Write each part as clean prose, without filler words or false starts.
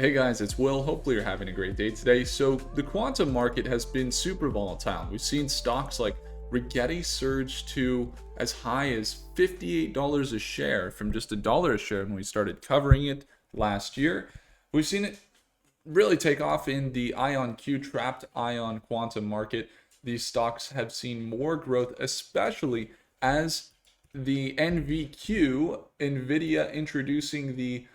Hey guys, it's Will. Hopefully you're having a great day today. So the quantum market has been super volatile. We've seen stocks like Rigetti surge to as high as $58 a share from just $1 a share when we started covering it last year. We've seen it really take off in the IonQ trapped ion quantum market. These stocks have seen more growth, especially as the NVQ, NVIDIA introducing the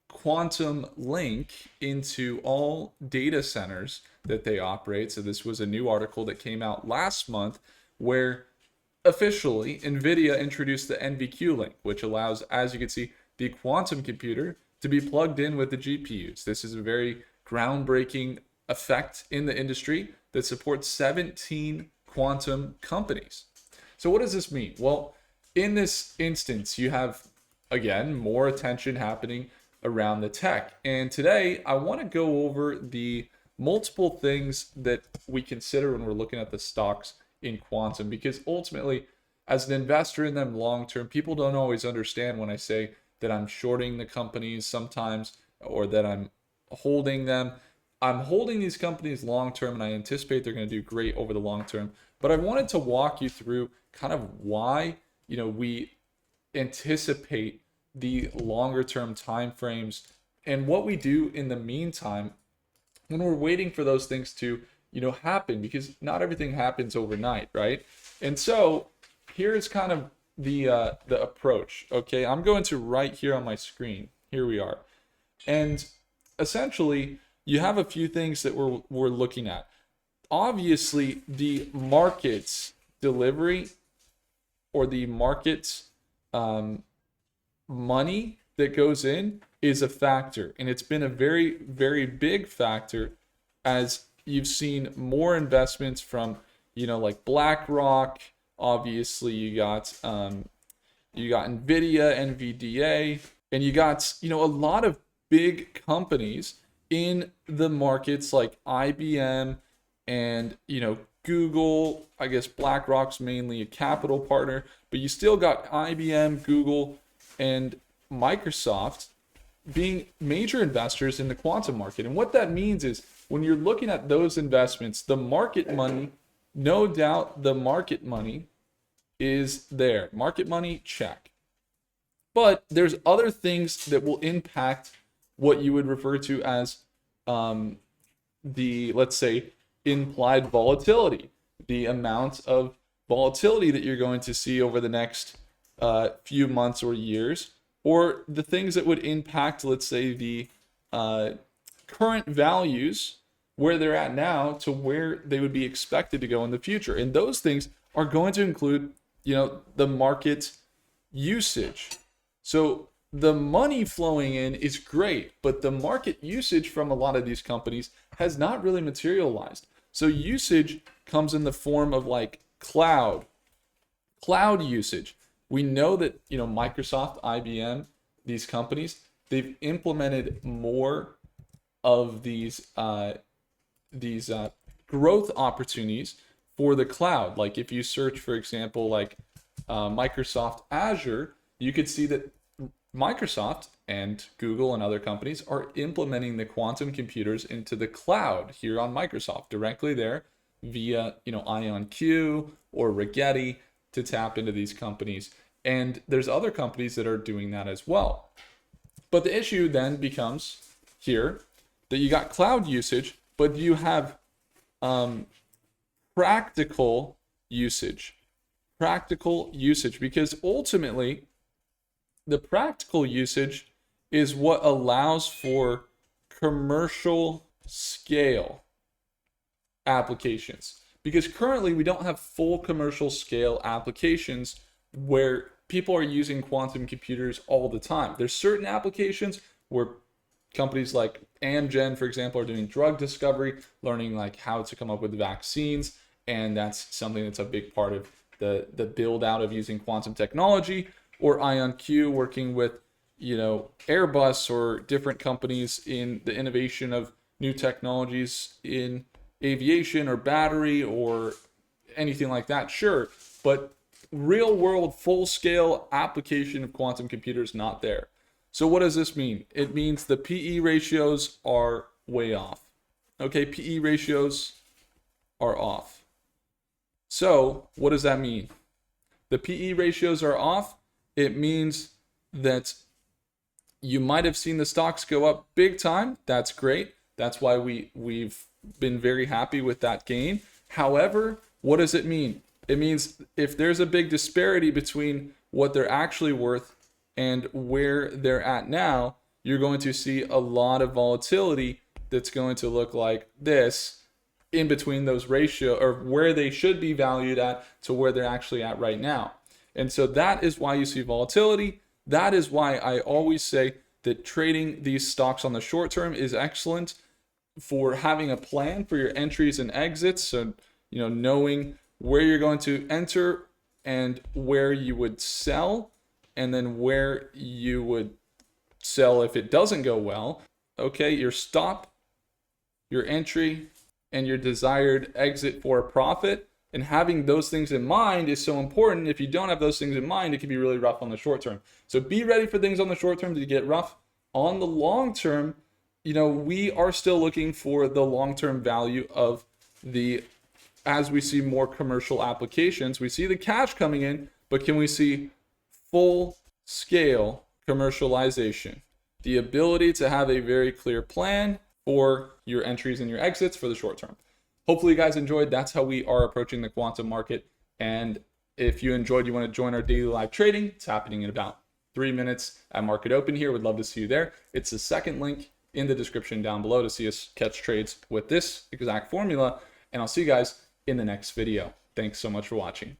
quantum link into all data centers that they operate. So this was a new article that came out last month where officially NVIDIA introduced the NVQ link, which allows, as you can see, the quantum computer to be plugged in with the GPUs. This is a very groundbreaking effect in the industry that supports 17 quantum companies. So what does this mean? Well, in this instance, you have, again, more attention happening around the tech. And today I want to go over the multiple things that we consider when we're looking at the stocks in quantum, because ultimately, as an investor in them long term, people don't always understand when I say that I'm shorting the companies sometimes or that I'm holding them. I'm holding these companies long term and I anticipate they're going to do great over the long term. But I wanted to walk you through kind of why, we anticipate the longer term time frames and what we do in the meantime when we're waiting for those things to happen, because not everything happens overnight, right? And so here's kind of the approach. Okay, I'm going to right here on my screen. Here we are. And essentially you have a few things that we're looking at. Obviously the market's delivery or the market's money that goes in is a factor, and it's been a very, very big factor as you've seen more investments from like BlackRock. Obviously you got NVIDIA, NVDA, and you got a lot of big companies in the markets like IBM and Google. I guess BlackRock's mainly a capital partner, but you still got IBM, Google, and Microsoft being major investors in the quantum market. And what that means is when you're looking at those investments, the market money, no doubt the market money is there. Market money, check. But there's other things that will impact what you would refer to as the, let's say, implied volatility, the amount of volatility that you're going to see over the next few months or years, or the things that would impact, let's say, the current values where they're at now to where they would be expected to go in the future. And those things are going to include, the market usage. So the money flowing in is great, but the market usage from a lot of these companies has not really materialized. So usage comes in the form of like cloud usage. We know that Microsoft, IBM, these companies, they've implemented more of these growth opportunities for the cloud. Like if you search, for example, like Microsoft Azure, you could see that Microsoft and Google and other companies are implementing the quantum computers into the cloud here on Microsoft directly there via IonQ or Rigetti to tap into these companies. And there's other companies that are doing that as well. But the issue then becomes here that you got cloud usage, but you have practical usage, because ultimately the practical usage is what allows for commercial scale applications. Because currently we don't have full commercial scale applications where people are using quantum computers all the time. There's certain applications where companies like Amgen, for example, are doing drug discovery, learning like how to come up with vaccines, and that's something that's a big part of the build out of using quantum technology. Or IonQ working with Airbus or different companies in the innovation of new technologies in aviation or battery or anything like that, sure, but real world full scale application of quantum computers not there. So what does this mean? It means the PE ratios are way off. Okay, PE ratios are off. So what does that mean? The PE ratios are off. It means that you might have seen the stocks go up big time. That's great. That's why we've been very happy with that gain. However, what does it mean? It means if there's a big disparity between what they're actually worth and where they're at now, you're going to see a lot of volatility that's going to look like this in between those ratio, or where they should be valued at to where they're actually at right now. And so that is why you see volatility. That is why I always say that trading these stocks on the short term is excellent for having a plan for your entries and exits. So, knowing where you're going to enter and where you would sell, and then where you would sell if it doesn't go well. Okay, your stop, your entry, and your desired exit for a profit. And having those things in mind is so important. If you don't have those things in mind, it can be really rough on the short term. So be ready for things on the short term to get rough. On the long term, we are still looking for the long-term value of as we see more commercial applications. We see the cash coming in, but can we see full-scale commercialization? The ability to have a very clear plan for your entries and your exits for the short term. Hopefully you guys enjoyed. That's how we are approaching the quantum market. And if you enjoyed, you want to join our daily live trading, it's happening in about 3 minutes at market open here. Would love to see you there. It's the second link in the description down below to see us catch trades with this exact formula. And I'll see you guys in the next video. Thanks so much for watching.